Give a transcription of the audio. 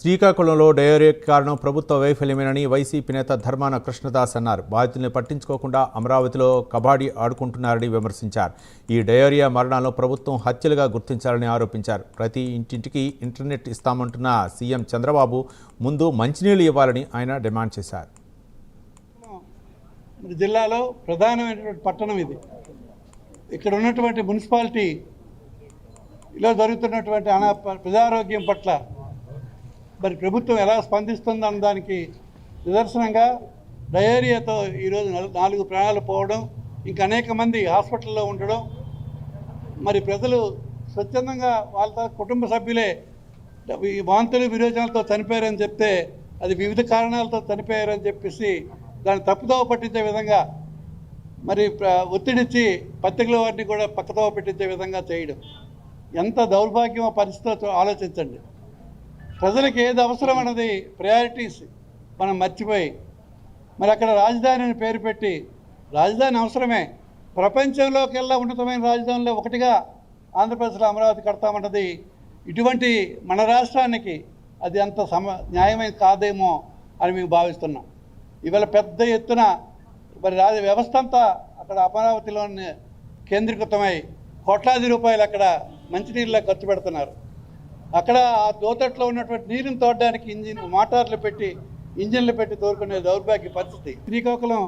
శ్రీకాకుళంలో డయేరియాకి కారణం ప్రభుత్వ వైఫల్యమేనని వైసీపీ నేత ధర్మాన కృష్ణదాస్ అన్నారు. బాధితుల్ని పట్టించుకోకుండా అమరావతిలో కబాడీ ఆడుకుంటున్నారని విమర్శించారు. ఈ డయేరియా మరణాలను ప్రభుత్వం హత్యలుగా గుర్తించాలని ఆరోపించారు. ప్రతి ఇంటింటికి ఇంటర్నెట్ ఇస్తామంటున్న సీఎం చంద్రబాబు ముందు మంచినీళ్లు ఇవ్వాలని ఆయన డిమాండ్ చేశారు. జిల్లాలో ప్రధానమైనటువంటి పట్టణం ఇది. ఇక్కడ ఉన్నటువంటి మున్సిపాలిటీలో జరుగుతున్నటువంటి ప్రజారోగ్యం పట్ల మరి ప్రభుత్వం ఎలా స్పందిస్తుందన్న దానికి నిదర్శనంగా డయేరియాతో ఈరోజు 4 ప్రాణాలు పోవడం, ఇంకా అనేక మంది హాస్పిటల్లో ఉండడం, మరి ప్రజలు స్వచ్ఛందంగా వాళ్ళ కుటుంబ సభ్యులే వాంతులు విరోచనాలతో చనిపోయారని చెప్తే అది వివిధ కారణాలతో చనిపోయారని చెప్పేసి దాన్ని తప్పుదోవ పట్టించే విధంగా మరి ఒత్తిడిచ్చి పత్రికల వారిని కూడా పక్కదోవ పెట్టించే విధంగా చేయడం ఎంత దౌర్భాగ్యమో పరిస్థితితో ఆలోచించండి. ప్రజలకు ఏది అవసరం అన్నది ప్రయారిటీస్ మనం మర్చిపోయి మరి అక్కడ రాజధాని అని పేరు పెట్టి, రాజధాని అవసరమే, ప్రపంచంలోకెల్లా ఉన్నతమైన రాజధానిలో ఒకటిగా ఆంధ్రప్రదేశ్లో అమరావతి కడతామన్నది ఇటువంటి మన రాష్ట్రానికి అది అంత న్యాయమైన కాదేమో అని మేము భావిస్తున్నాం. ఇవాళ పెద్ద ఎత్తున మరి వ్యవస్థ అంతా అక్కడ అమరావతిలోనే కేంద్రీకృతమై కోట్లాది రూపాయలు అక్కడ మంచినీళ్ళ ఖర్చు పెడుతున్నారు. అక్కడ ఆ దోతట్లో ఉన్నటువంటి నీరుని తోడడానికి మోటార్లు పెట్టి ఇంజిన్లు పెట్టి తోరుకునే దౌర్భాగ్య పరిస్థితి. శ్రీకాకుళం